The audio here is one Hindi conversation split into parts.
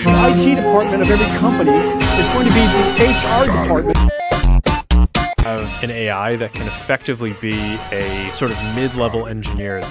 The IT department of every company is going to be the HR department. An AI that can effectively be a sort of mid-level engineer.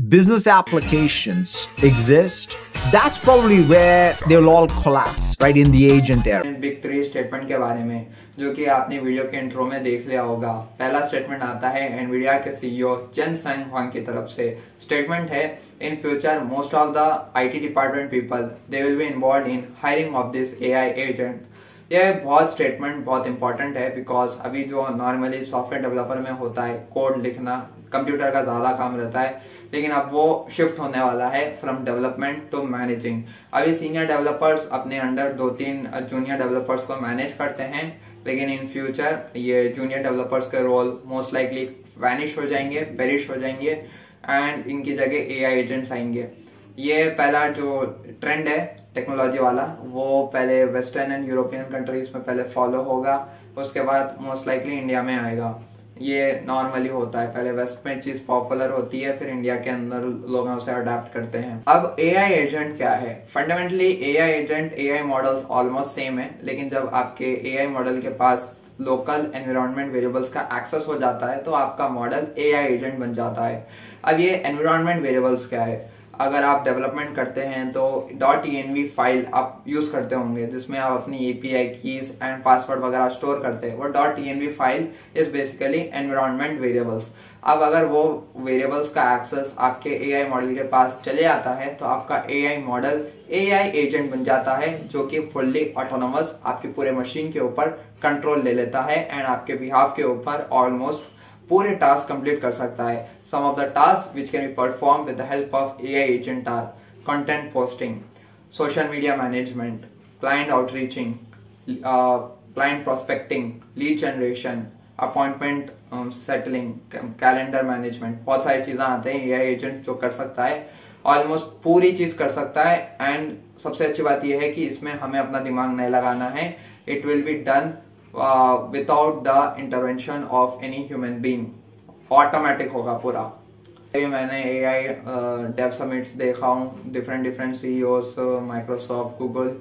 Business applications exist. That's probably where they'll all collapse, right, in the agent era. Big 3 statement के बारे में जो कि आपने वीडियो के इंट्रो में देख लिया होगा। पहला स्टेटमेंट आता है एनवीडिया के सीईओ जेनसेन हुआंग की तरफ से। स्टेटमेंट है, in future most of the IT department people they will be involve in hiring of this AI agent. यह बहुत स्टेटमेंट बहुत इंपॉर्टेंट है बिकॉज अभी जो नॉर्मली सॉफ्टवेयर डेवलपर में होता है कोड लिखना, कंप्यूटर का ज़्यादा काम रहता है, लेकिन अब वो शिफ्ट होने वाला है फ्रॉम डेवलपमेंट टू मैनेजिंग। अभी सीनियर डेवलपर्स अपने अंडर 2-3 जूनियर डेवलपर्स को मैनेज करते हैं, लेकिन इन फ्यूचर ये जूनियर डेवलपर्स के रोल मोस्ट लाइकली वैनिश हो जाएंगे, पेरिश हो जाएंगे एंड इनकी जगह एआई एजेंट्स आएंगे। ये पहला जो ट्रेंड है टेक्नोलॉजी वाला वो पहले वेस्टर्न एंड यूरोपियन कंट्रीज में पहले फॉलो होगा, उसके बाद मोस्ट लाइकली इंडिया में आएगा। ये नॉर्मली होता है, पहले वेस्ट में चीज पॉपुलर होती है फिर इंडिया के अंदर लोग उसे अडेप्ट करते हैं। अब एआई एजेंट क्या है? Fundamentally AI agent AI models almost same है, लेकिन जब आपके एआई मॉडल के पास लोकल एनवायरनमेंट वेरिएबल्स का एक्सेस हो जाता है तो आपका मॉडल एआई एजेंट बन जाता है। अब ये एनवायरनमेंट वेरिएबल्स क्या है? अगर आप डेवलपमेंट करते हैं तो .env फाइल आप यूज करते होंगे जिसमें आप अपनी एपीआई कीज एंड पासवर्ड वगैरह स्टोर करते हैं। वो .env file is basically environment variables. अब अगर वो वेरिएबल्स का एक्सेस आपके एआई मॉडल के पास चले आता है तो आपका एआई मॉडल एआई एजेंट बन जाता है जो कि फुल्ली ऑटोनोमस आपके पूरे मशीन के ऊपर कंट्रोल ले लेता है एंड आपके बिहाफ के ऊपर ऑलमोस्ट पूरे टास्क कंप्लीट कर सकता है। Some of the task which can be perform with the help of AI agent are content posting, social media management, client outreaching, client prospecting, lead generation, appointment settling, calendar management. बहुत सारी चीजें आते हैं एआई एजेंट जो कर सकता है, ऑलमोस्ट पूरी चीज कर सकता है। एंड सबसे अच्छी बात यह है कि इसमें हमें अपना दिमाग नहीं लगाना है, it will be done without the intervention of any human being, automatic होगा पूरा। मैंने एआई डेव समिट्स देखा हूँ, डिफरेंट सीईओस, माइक्रोसॉफ्ट, गूगल,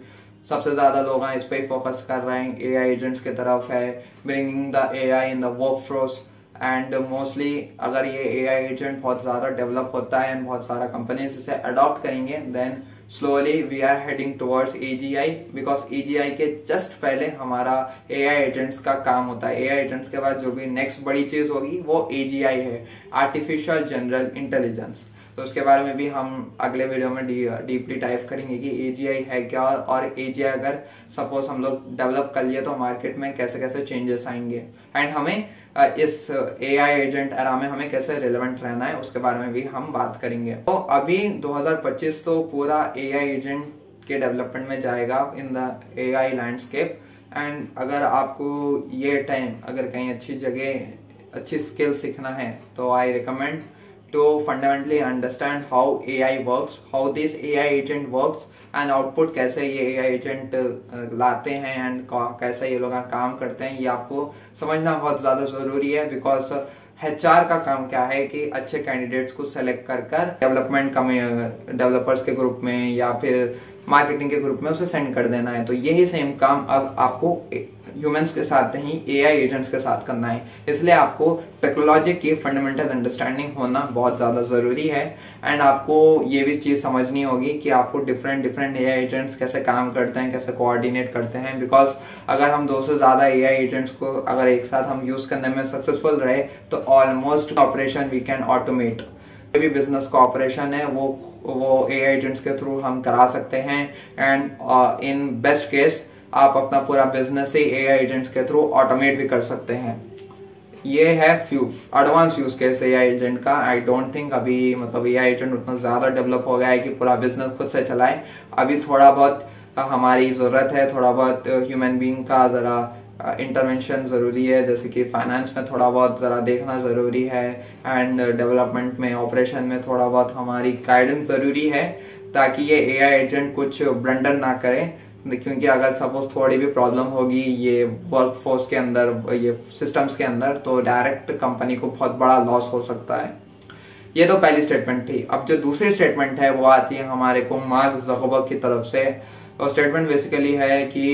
सबसे ज्यादा लोग इस पे फोकस कर रहे हैं, एआई एजेंट्स की तरफ है, bringing the AI in the workforce. And mostly अगर ये एआई एजेंट बहुत ज्यादा डेवलप होता है एंड बहुत सारा कंपनीज इसे अडॉप्ट करेंगे then slowly we are heading towards AGI, because AGI के जस्ट पहले हमारा AI एजेंट्स का काम होता है। AI एजेंट्स के बाद जो भी नेक्स्ट बड़ी चीज होगी वो AGI है, आर्टिफिशियल जनरल इंटेलिजेंस। तो उसके बारे में भी हम अगले वीडियो में डीपली डाइव करेंगे कि AGI है क्या, और AGI अगर सपोज हम लोग डेवलप कर लिए तो मार्केट में कैसे कैसे चेंजेस आएंगे एंड हमें इस एआई एजेंट एरा में हमें कैसे रिलेवेंट रहना है उसके बारे में भी हम बात करेंगे। तो अभी 2025 तो पूरा एआई एजेंट के डेवलपमेंट में जाएगा in the AI landscape. And अगर आपको ये टाइम अगर कहीं अच्छी जगह अच्छी स्किल सीखना है तो I recommend to fundamentally understand how AI works, how this AI agent works and output कैसे ये AI agent लाते हैं एंड कैसे ये लोग काम करते हैं, ये आपको समझना बहुत ज़्यादा ज़रूरी है। बिकॉज HR का काम क्या है कि अच्छे कैंडिडेट्स को सेलेक्ट कर डेवलपमेंट डेवलपर्स के ग्रुप में या फिर मार्केटिंग के ग्रुप में उसे सेंड कर देना है। तो यही सेम काम अब आपको ह्यूमंस के साथ नहीं एआई एजेंट्स के साथ करना है, इसलिए आपको टेक्नोलॉजी की फंडामेंटल अंडरस्टैंडिंग होना बहुत ज़्यादा ज़रूरी है। एंड आपको ये भी चीज़ समझनी होगी कि आपको डिफरेंट एआई एजेंट्स कैसे काम करते हैं, कैसे कोऑर्डिनेट करते हैं। बिकॉज अगर हम 200 से ज़्यादा एआई एजेंट्स को अगर एक साथ हम यूज़ करने में सक्सेसफुल रहे तो almost operation we can automate. भी बिजनेस का ऑपरेशन है वो एआई एजेंट्स के थ्रू हम करा सकते हैं एंड इन बेस्ट केस आप अपना पूरा बिजनेस ही एआई एजेंट्स के थ्रू ऑटोमेट भी कर सकते हैं। ये है few advance use case AI agent का। आई डोंट थिंक अभी मतलब एआई एजेंट उतना ज्यादा डेवलप हो गया है कि पूरा बिजनेस खुद से चलाए। अभी थोड़ा बहुत हमारी जरूरत है, थोड़ा बहुत ह्यूमन बीइंग का जरा इंटरवेंशन ज़रूरी है, जैसे कि फाइनेंस में थोड़ा बहुत ज़रा देखना ज़रूरी है एंड डेवलपमेंट में ऑपरेशन में थोड़ा बहुत हमारी गाइडेंस ज़रूरी है ताकि ये एआई एजेंट कुछ ब्लंडर ना करें। क्योंकि अगर सपोज थोड़ी भी प्रॉब्लम होगी ये वर्कफोर्स के अंदर, ये सिस्टम्स के अंदर, तो डायरेक्ट कंपनी को बहुत बड़ा लॉस हो सकता है। ये तो पहली स्टेटमेंट थी। अब जो दूसरी स्टेटमेंट है वो आती है हमारे को मार्क ज़करबर्ग की तरफ से, और स्टेटमेंट बेसिकली है कि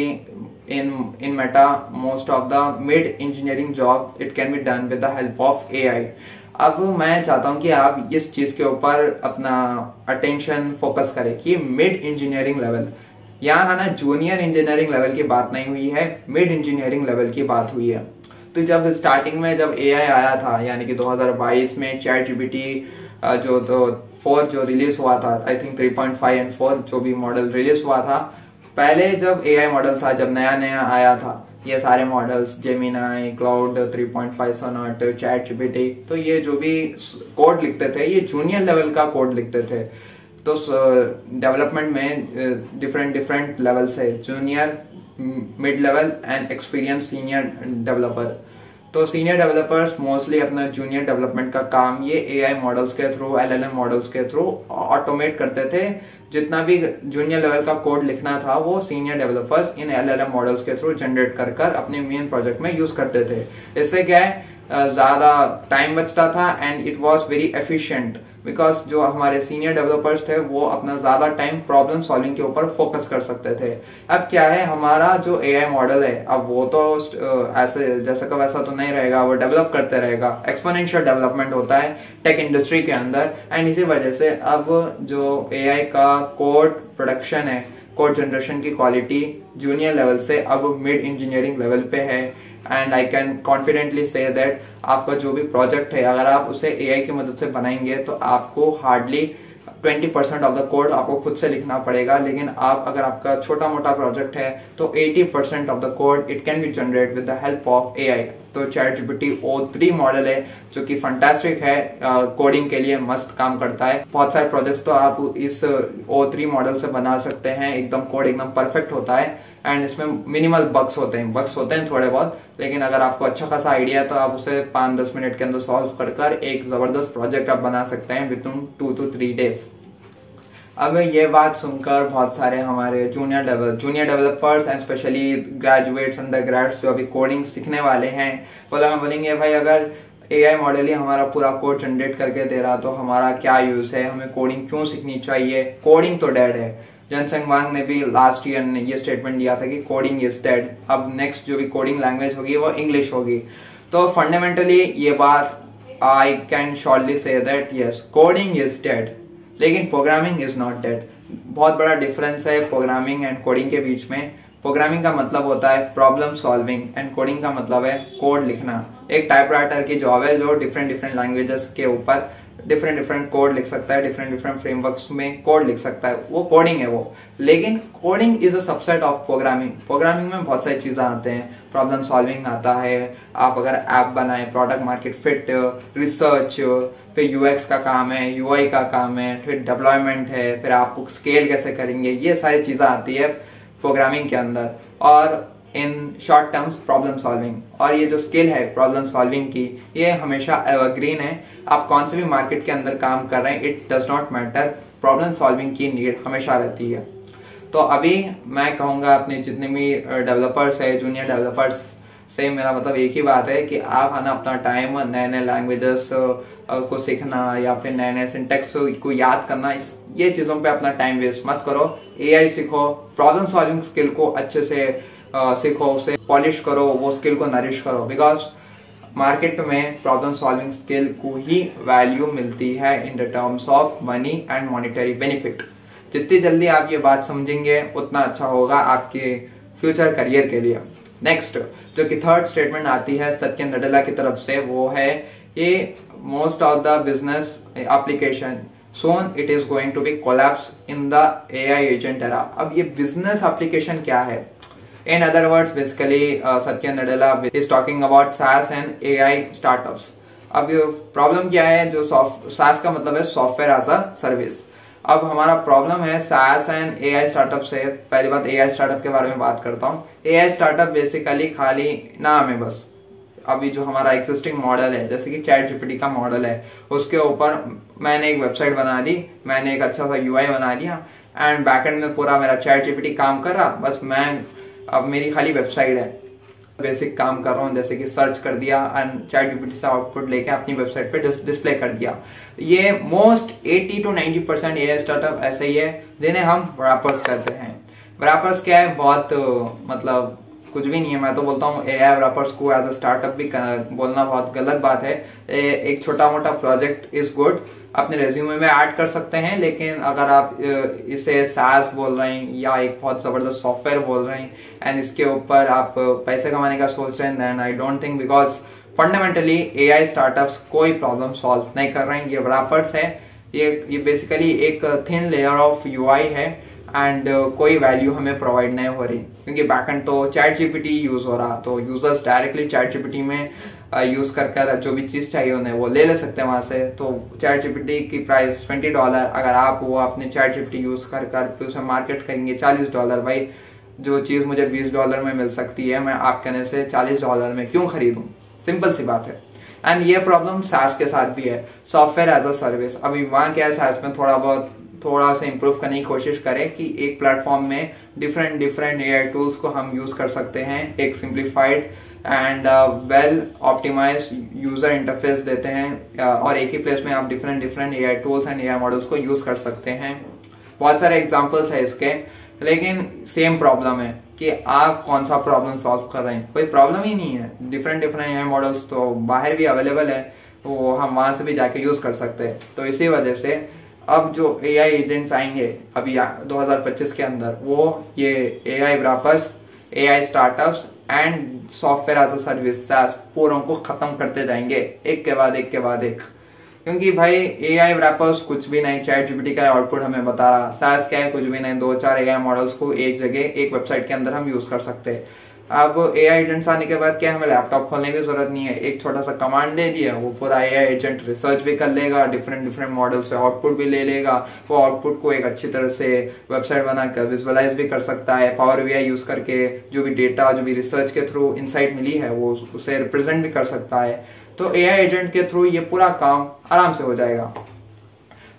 in Meta most of the mid engineering job it can be done with the help of AI. अब मैं चाहता हूं कि आप इस चीज के ऊपर अपना अटेंशन फोकस करें कि मिड इंजीनियरिंग लेवल, यहाँ है ना जूनियर इंजीनियरिंग लेवल की बात नहीं हुई है, मिड इंजीनियरिंग लेवल की बात हुई है। तो जब स्टार्टिंग में जब एआई आया था यानी कि 2022 में चैट जीपीटी जो 4 जो रिलीज हुआ था, आई थिंक 3.5 एंड 4 जो भी मॉडल रिलीज हुआ था, पहले जब एआई मॉडल था, जब नया नया आया था, ये सारे models Gemini, Claude 3.5 Sonnet, chat GPT, तो ये जो भी कोड लिखते थे ये जूनियर लेवल का कोड लिखते थे। तो डेवलपमेंट में डिफरेंट लेवल्स है, junior, mid level and experience senior developer. तो सीनियर डेवलपर्स मोस्टली अपना जूनियर डेवलपमेंट का काम ये एआई मॉडल्स के थ्रू, एलएलएम मॉडल्स के थ्रू ऑटोमेट करते थे। जितना भी जूनियर लेवल का कोड लिखना था वो सीनियर डेवलपर्स इन एलएलएम मॉडल्स के थ्रू जनरेट कर अपने मेन प्रोजेक्ट में यूज करते थे। इससे क्या है, ज्यादा टाइम बचता था and it was very efficient, because जो हमारे सीनियर डेवलपर्स थे वो अपना ज्यादा टाइम प्रॉब्लम सॉल्विंग के ऊपर फोकस कर सकते थे। अब क्या है, हमारा जो एआई मॉडल है अब वो तो ऐसे जैसा का वैसा तो नहीं रहेगा, वो डेवलप करते रहेगा, एक्सपोनेंशियल डेवलपमेंट होता है टेक इंडस्ट्री के अंदर। एंड इसी वजह से अब जो एआई का कोड प्रोडक्शन है, कोड जनरेशन की क्वालिटी जूनियर लेवल से अब मिड इंजीनियरिंग लेवल पे है। And I can confidently say that आपका जो भी प्रोजेक्ट है अगर आप उसे एआई की मदद से बनाएंगे तो आपको हार्डली 20% ऑफ द कोड आपको खुद से लिखना पड़ेगा, लेकिन अगर आपका छोटा मोटा प्रोजेक्ट है तो 80% of the code it can B generate with the help of AI. तो चैट जीपीटी O3 मॉडल है जो कि फंटास्टिक है, कोडिंग के लिए मस्त काम करता है। बहुत सारे प्रोजेक्ट्स तो आप इस O3 मॉडल से बना सकते हैं, एकदम कोड एकदम परफेक्ट होता है एंड इसमें मिनिमल बग्स होते हैं थोड़े बहुत, लेकिन अगर आपको अच्छा खासा आइडिया है तो आप उसे 5-10 मिनट के अंदर सॉल्व कर एक जबरदस्त प्रोजेक्ट आप बना सकते हैं विद इन 2 to 3 days। अब ये बात सुनकर बहुत सारे हमारे junior developers and specially graduates, undergrads जो अभी कोडिंग सीखने वाले हैं, बोलेंगे भाई अगर एआई मॉडल ही हमारा पूरा कोड जनरेट करके दे रहा तो हमारा क्या यूज है, हमें कोडिंग क्यों सीखनी चाहिए, कोडिंग तो डेड है। जेनसेंग वांग ने भी लास्ट ईयर ने ये स्टेटमेंट दिया था कि कोडिंग इज डेड, अब नेक्स्ट जो भी कोडिंग लैंग्वेज होगी वो इंग्लिश होगी। तो फंडामेंटली ये बात I can surely say that yes coding is dead, लेकिन प्रोग्रामिंग इज नॉट डेड। बहुत बड़ा डिफरेंस है प्रोग्रामिंग एंड कोडिंग के बीच में। प्रोग्रामिंग का मतलब होता है प्रॉब्लम सॉल्विंग एंड कोडिंग का मतलब है कोड लिखना। एक टाइपराइटर की जॉब है जो डिफरेंट लैंग्वेजेस के ऊपर डिफरेंट कोड लिख सकता है, डिफरेंट फ्रेमवर्क्स में कोड लिख सकता है, वो कोडिंग है वो। लेकिन coding is a subset of programming. Programming में बहुत सारी चीजें आते हैं, प्रॉब्लम सॉल्विंग आता है, आप अगर ऐप बनाए, प्रोडक्ट मार्केट फिट, रिसर्च, फिर यूएक्स का काम है, यूआई का काम है, फिर डेवलपमेंट है, फिर आपको स्केल कैसे करेंगे, ये सारी चीजें आती है प्रोग्रामिंग के अंदर। और in short terms problem solving, और ये जो स्किल है प्रॉब्लम सॉल्विंग की ये हमेशा एवरग्रीन है। आप कौन से भी मार्केट के अंदर काम कर रहे हैं, it does not matter, problem solving की नीड हमेशा रहती है। तो अभी मैं कहूँगा अपने जितने भी डेवलपर्स है, जूनियर डेवलपर्स से मेरा मतलब एक ही बात है कि आप है ना अपना टाइम नए लैंग्वेजेस को सीखना या फिर नए सिंटेक्स को याद करना, ये चीज़ों पे अपना टाइम वेस्ट मत करो। एआई सीखो, प्रॉब्लम सॉल्विंग स्किल को अच्छे से सीखो, उसे पॉलिश करो, वो स्किल को नरिश करो, बिकॉज मार्केट में प्रॉब्लम सॉल्विंग स्किल को ही वैल्यू मिलती है in the terms of money and monetary benefit. जितनी जल्दी आप ये बात समझेंगे उतना अच्छा होगा आपके फ्यूचर करियर के लिए। नेक्स्ट जो कि थर्ड स्टेटमेंट आती है सत्य नडेला की तरफ से, वो है ये most of the business application soon it is going to be collapse in the AI agent era। अब ये बिजनेस एप्लीकेशन क्या है? In other words, basically Satya Nadella is talking about SaaS and AI startups। अब ये प्रॉब्लम क्या है, जो SaaS का मतलब है सॉफ्टवेयर एज अ सर्विस। अब हमारा प्रॉब्लम है SaaS एंड AI स्टार्टअप से। पहली बात AI स्टार्टअप के बारे में बात करता हूँ। AI स्टार्टअप बेसिकली खाली नाम है बस। अभी जो हमारा एग्जिस्टिंग मॉडल है, जैसे कि चैट जीपीटी का मॉडल है, उसके ऊपर मैंने एक वेबसाइट बना दी, मैंने एक अच्छा सा यूआई बना दिया एंड बैकएंड में पूरा मेरा चैट जीपीटी काम कर रहा, बस मैं अब मेरी खाली वेबसाइट है। बेसिक काम कर रहा हूँ, जैसे कि सर्च कर दिया एंड चैट जीपीटी से आउटपुट लेके अपनी वेबसाइट पे डिस्प्ले कर दिया। ये मोस्ट 80 to 90% एआई स्टार्टअप ऐसे ही है जिन्हें हम रैपर्स कहते हैं। रैपर्स क्या है, बहुत मतलब कुछ भी नहीं है। मैं तो बोलता हूँ एआई रैपर्स को एज अ स्टार्टअप भी बोलना बहुत गलत बात है। एक छोटा मोटा प्रोजेक्ट इज गुड, अपने रेज्यूमे में ऐड कर सकते हैं, लेकिन अगर आप इसे SaaS बोल रहे हैं या एक बहुत ज़बरदस्त सॉफ्टवेयर बोल रहे हैं एंड इसके ऊपर आप पैसे कमाने का सोच रहे हैं, then I don't think, because fundamentally AI startups कोई प्रॉब्लम सॉल्व नहीं कर रहे हैं। ये रैपर्स है, ये बेसिकली एक थिन लेयर ऑफ यूआई है एंड कोई वैल्यू हमें प्रोवाइड नहीं हो रही, क्योंकि बैकएंड तो चैट जीपीटी यूज हो रहा, तो यूजर्स डायरेक्टली चैट जीपीटी में यूज कर जो भी चीज चाहिए उन्हें वो ले सकते हैं वहां से। तो चैट जीपीटी की प्राइस $20, अगर आप वो अपने चैट जीपीटी यूज कर उसे मार्केट करेंगे $40, भाई जो चीज मुझे $20 में मिल सकती है मैं आप कहने से $40 में क्यों खरीदूं? सिंपल सी बात है। एंड ये प्रॉब्लम SaaS के साथ भी है, सॉफ्टवेयर एज अ सर्विस। अभी वहाँ क्या है, SaaS में थोड़ा सा इंप्रूव करने की कोशिश करें कि एक प्लेटफॉर्म में डिफरेंट एआई टूल्स को हम यूज कर सकते हैं, एक simplified and well optimize user interface देते हैं और एक ही प्लेस में आप different AI tools and AI models को यूज कर सकते हैं। बहुत सारे एग्जांपल्स है इसके, लेकिन सेम प्रॉब्लम है कि आप कौन सा प्रॉब्लम सॉल्व कर रहे हैं। कोई प्रॉब्लम ही नहीं है, डिफरेंट एआई मॉडल्स तो बाहर भी अवेलेबल है, तो हम वहां से भी जाके यूज कर सकते हैं। तो इसी वजह से अब जो एआई एजेंट्स आएंगे अभी 2025 के अंदर, वो ये AI wrappers, AI startups and software as a service SaaS पूरों को खत्म करते जाएंगे एक के बाद एक। क्योंकि भाई एआई रैपर्स कुछ भी नहीं, चैट जीपीटी का आउटपुट हमें बता रहा, SaaS क्या है, कुछ भी नहीं, 2-4 एआई मॉडल्स को एक जगह एक वेबसाइट के अंदर हम यूज कर सकते हैं। अब एआई एजेंट्स आने के बाद क्या हमें लैपटॉप खोलने की जरूरत नहीं है, एक छोटा सा कमांड दे दिया, वो पूरा एआई एजेंट रिसर्च भी कर लेगा, डिफरेंट मॉडल से आउटपुट भी ले लेगा, वो आउटपुट को एक अच्छी तरह से वेबसाइट बनाकर विजुअलाइज भी कर सकता है, पावर बीआई यूज करके जो भी डेटा, जो भी रिसर्च के थ्रू इनसाइट मिली है वो उसे रिप्रेजेंट भी कर सकता है। तो एआई एजेंट के थ्रू ये पूरा काम आराम से हो जाएगा।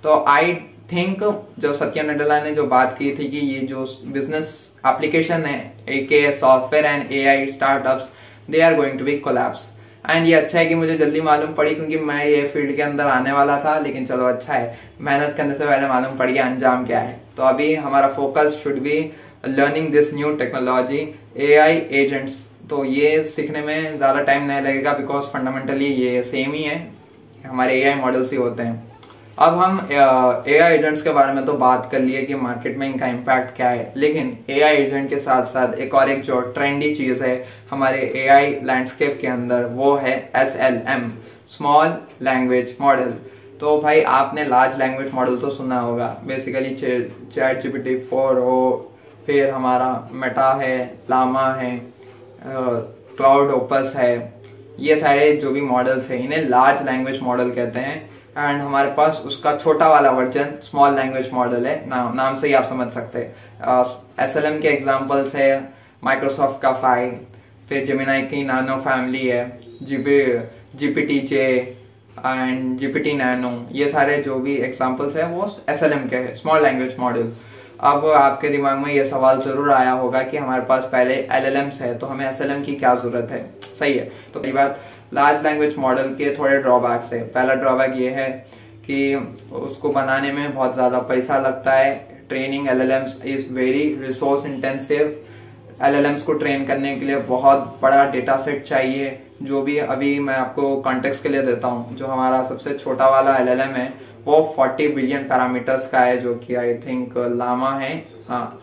तो आई थिंक जो सत्या नडेला ने जो बात की थी कि ये जो बिजनेस एप्लीकेशन है एक software and AI startups, they are going to be collapse. And ये अच्छा है कि मुझे जल्दी मालूम पड़ी, क्योंकि मैं ये फील्ड के अंदर आने वाला था, लेकिन चलो अच्छा है, मेहनत करने से पहले मालूम पड़ गया अंजाम क्या है। तो अभी हमारा focus should be learning this new technology AI agents. तो ये सीखने में ज़्यादा टाइम नहीं लगेगा, बिकॉज फंडामेंटली ये सेम ही है, हमारे एआई मॉडल्स ही होते हैं। अब हम एआई एजेंट्स के बारे में तो बात कर लिए कि मार्केट में इनका इम्पैक्ट क्या है, लेकिन एआई एजेंट के साथ साथ एक जो ट्रेंडी चीज़ है हमारे एआई लैंडस्केप के अंदर, वो है SLM, स्मॉल लैंग्वेज मॉडल। तो भाई आपने लार्ज लैंग्वेज मॉडल तो सुना होगा, बेसिकली चैट जीपीटी 4 हो, फिर हमारा मेटा है, लामा है, क्लाउड ओपस है, ये सारे जो भी मॉडल्स हैं इन्हें लार्ज लैंग्वेज मॉडल कहते हैं। एंड हमारे पास उसका छोटा वाला वर्जन स्मॉल लैंग्वेज मॉडल है, नाम से ही आप समझ सकते हैं। SLM के एग्जांपल्स है माइक्रोसॉफ्ट का 5, फिर जेमिनाई की नानो फैमिली है, GPT-J एंड GPT नैनो, ये सारे जो भी एग्जांपल्स है वो SLM के है, स्मॉल लैंग्वेज मॉडल। अब आपके दिमाग में ये सवाल जरूर आया होगा कि हमारे पास पहले LLMs है तो हमें SLM की क्या जरूरत है। सही है, तो पहली बात, लार्ज लैंग्वेज मॉडल के थोड़े ड्रॉबैक्स है। पहला ड्रॉबैक ये है कि उसको बनाने में बहुत ज़्यादा पैसा लगता है, training LLMs is very resource intensive. LLMs को ट्रेन करने के लिए बहुत बड़ा डेटा सेट चाहिए, जो भी अभी मैं आपको कॉन्टेक्स्ट के लिए देता हूँ, जो हमारा सबसे छोटा वाला LLM है वो 40 बिलियन पैरामीटर्स का है, जो कि आई थिंक लामा है, हाँ,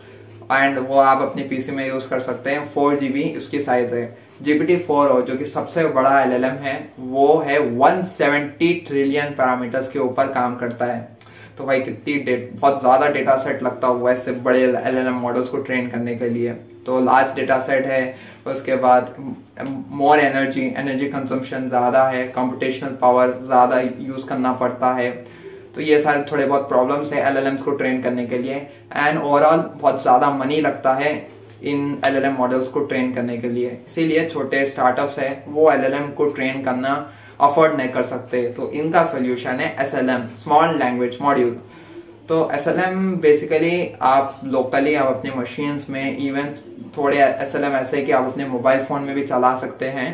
एंड वो आप अपने पीसी में यूज कर सकते हैं, 4 GB उसकी साइज है। GPT-4 हो जो कि सबसे बड़ा LLM है, वो है 170 ट्रिलियन पैरामीटर्स के ऊपर काम करता है। तो भाई बहुत ज्यादा डेटा सेट लगता हुआ ऐसे बड़े LLM मॉडल्स को ट्रेन करने के लिए। तो लार्ज डेटा सेट है, उसके बाद मोर एनर्जी कंजम्पशन ज़्यादा है, कंप्यूटेशनल पावर ज़्यादा यूज़ करना पड़ता है। तो ये सारे थोड़े बहुत प्रॉब्लम्स है LLMs को ट्रेन करने के लिए। एंड ओवरऑल बहुत ज़्यादा मनी लगता है इन LLM मॉडल्स को ट्रेन करने के लिए, इसीलिए छोटे स्टार्टअप्स है वो LLM को ट्रेन करना अफोर्ड नहीं कर सकते। तो इनका सोल्यूशन है SLM, स्मॉल लैंग्वेज मॉड्यूल। तो SLM बेसिकली आप लोकली आप अपने मशीन्स में, इवन थोड़े SLM ऐसे कि आप अपने मोबाइल फ़ोन में भी चला सकते हैं।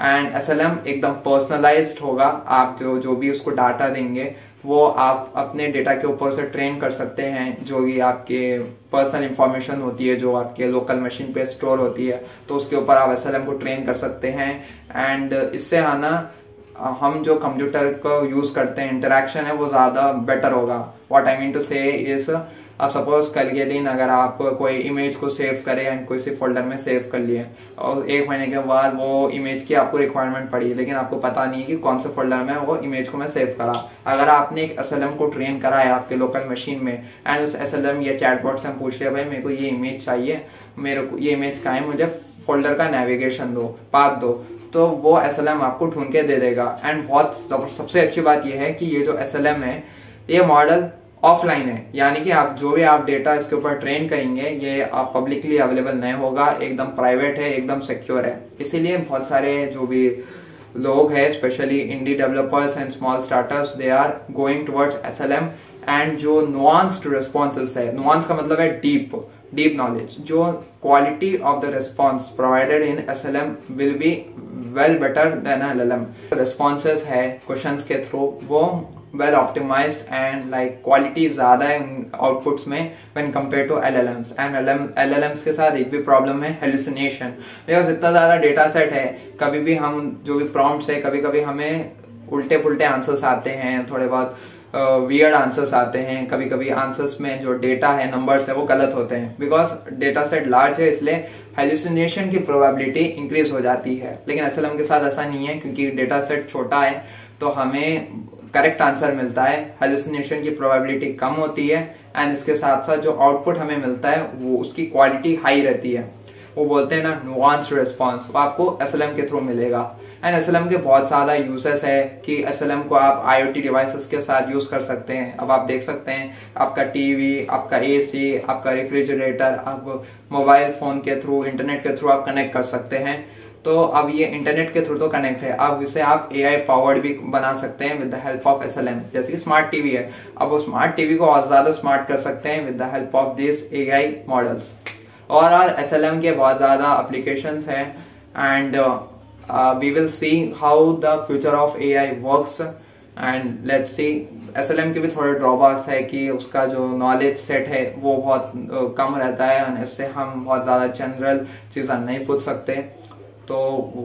एंड SLM एकदम पर्सनलाइज्ड होगा। आप जो भी उसको डाटा देंगे वो आप अपने डेटा के ऊपर से ट्रेन कर सकते हैं, जो भी आपके पर्सनल इंफॉर्मेशन होती है जो आपके लोकल मशीन पे स्टोर होती है, तो उसके ऊपर आप SLM को ट्रेन कर सकते हैं। एंड इससे आना हम जो कंप्यूटर को यूज करते हैं, इंटरेक्शन है वो ज्यादा बेटर होगा। व्हाट आई मीन टू से इज, अब सपोज कल के दिन अगर आप कोई इमेज को सेव करें एंड कोई सी फोल्डर में सेव कर लिए और 1 महीने के बाद वो इमेज की आपको रिक्वायरमेंट पड़ी, लेकिन आपको पता नहीं है कि कौन से फोल्डर में वो इमेज को मैं सेव करा। अगर आपने एक SLM को ट्रेन करा है आपके लोकल मशीन में एंड उस SLM या चैटबॉट से हम पूछ लिया भाई मेरे को ये इमेज चाहिए, मेरे को ये इमेज कहाँ है, मुझे फोल्डर का नेविगेशन दो, पाथ दो, तो वो SLM आपको ढूंढ के दे देगा। एंड बहुत सबसे अच्छी बात यह है कि ये जो SLM है ये मॉडल ऑफलाइन है, यानी कि आप जो भी आप डेटा इसके ऊपर ट्रेन करेंगे ये आप पब्लिकली अवेलेबल नहीं होगा, एकदम प्राइवेट है, एकदम सिक्योर है। इसीलिए बहुत सारे जो भी लोग हैं, specially indie developers and small startups, they are going towards SLM। And जो नुआंस्ड रिस्पॉन्सेस है, नुआंस का मतलब है डीप नॉलेज, जो quality of the response provided in SLM will be well better than LLM। Responses है क्वेश्चंस के थ्रू वो well optimized and like quality ज्यादा है आउटपुट्स में when compare to LLMs। And LLMs के साथ एक भी प्रॉब्लम है, हेलुसिनेशन। बिकॉज इतना ज्यादा डेटा सेट है, कभी भी हम जो भी प्रॉम्प्ट्स है, कभी कभी हमें उल्टे पुल्टे आंसर्स आते हैं, थोड़े बहुत वियर्ड आंसर्स आते हैं, कभी कभी आंसर्स में जो डेटा है, नंबर्स है, वो गलत होते हैं। बिकॉज डेटा सेट लार्ज है इसलिए हेलुसिनेशन की प्रोबेबिलिटी इंक्रीज हो जाती है। लेकिन SLM के साथ ऐसा नहीं है, क्योंकि डेटा सेट छोटा है तो हमें करेक्ट आंसर मिलता है, हेलुसिनेशन की प्रोबेबिलिटी कम होती है। एंड इसके साथ साथ जो आउटपुट हमें मिलता है वो उसकी क्वालिटी हाई रहती है। वो बोलते हैं ना नुआंस्ड रिस्पॉन्स, वो आपको SLM के थ्रू मिलेगा। एंड SLM के बहुत ज्यादा यूजेस है कि SLM को आप IoT डिवाइसेस के साथ यूज कर सकते हैं। अब आप देख सकते हैं आपका टीवी, आपका AC, आपका रेफ्रिजरेटर, आप मोबाइल फोन के थ्रू, इंटरनेट के थ्रू आप कनेक्ट कर सकते हैं। तो अब ये इंटरनेट के थ्रू तो कनेक्ट है, अब इसे आप AI पावर्ड भी बना सकते हैं with the help of SLM। जैसे कि स्मार्ट टीवी है, अब वो स्मार्ट टीवी को और ज्यादा स्मार्ट कर सकते हैं with the help of this AI models. और SLM के बहुत ज्यादा एप्लीकेशंस हैं and we will see how the future of AI works and let's see। SLM के भी थोड़े ड्रॉबैक्स है कि उसका जो नॉलेज सेट है वो बहुत कम रहता है और इससे हम बहुत ज़्यादा जनरल चीज़ें नहीं पूछ सकते, तो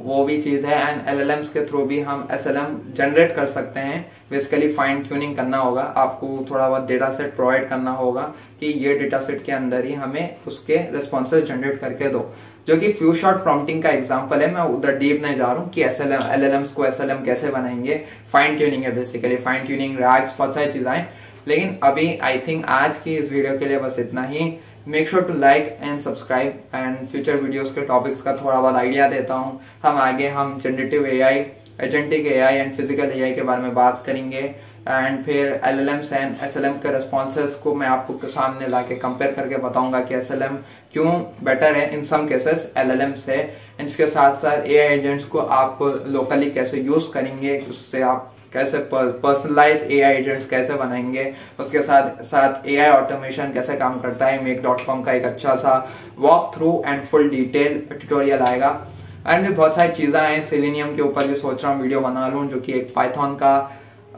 वो भी चीज़ है। एंड LLMs के थ्रू भी हम SLM जनरेट कर सकते हैं। बेसिकली फाइन ट्यूनिंग करना होगा, आपको थोड़ा बहुत डेटा सेट प्रोवाइड करना होगा कि ये डेटा सेट के अंदर ही हमें उसके रिस्पॉन्सेज जनरेट करके दो, जो कि फ्यू शॉट प्रॉम्प्टिंग का एग्जांपल है। मैं उधर डीप नहीं जा रहा हूँ कि LLMs को SLM कैसे बनाएंगे, फाइन ट्यूनिंग है बेसिकली, फाइन ट्यूनिंग, रैग्स, बहुत सारी चीज़ें हैं। लेकिन अभी आई थिंक आज की इस वीडियो के लिए बस इतना ही। Make sure to like and subscribe and future videos के टॉपिक्स का थोड़ा बहुत आइडिया देता हूँ। हम generative AI, agentic AI and physical AI के बारे में बात करेंगे। एंड फिर LLMs एंड SLM के रिस्पॉन्सेज को मैं आपको सामने लाके कंपेयर करके बताऊंगा कि SLM क्यों बेटर है इन सम केसेस LLM से। इसके साथ साथ AI एजेंट्स को आप लोकली कैसे यूज करेंगे, उससे आप कैसे पर्सनलाइज AI एजेंट्स कैसे बनाएंगे, उसके साथ साथ AI ऑटोमेशन कैसे काम करता है। make.com का एक अच्छा सा walk through and full detail tutorial आएगा। एंड भी बहुत सारी चीज़ें हैं, सेलेनियम के ऊपर भी सोच रहा हूँ वीडियो बना लूँ, जो कि एक पाइथन का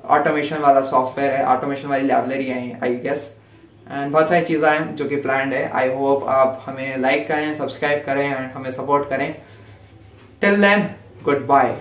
ऑटोमेशन वाला सॉफ्टवेयर है, ऑटोमेशन वाली लाइब्रेरी है आई गेस। एंड बहुत सारी चीज़ें हैं जो कि प्लान्ड है। आई होप आप हमें लाइक करें, सब्सक्राइब करें एंड हमें सपोर्ट करें। Till then, good bye.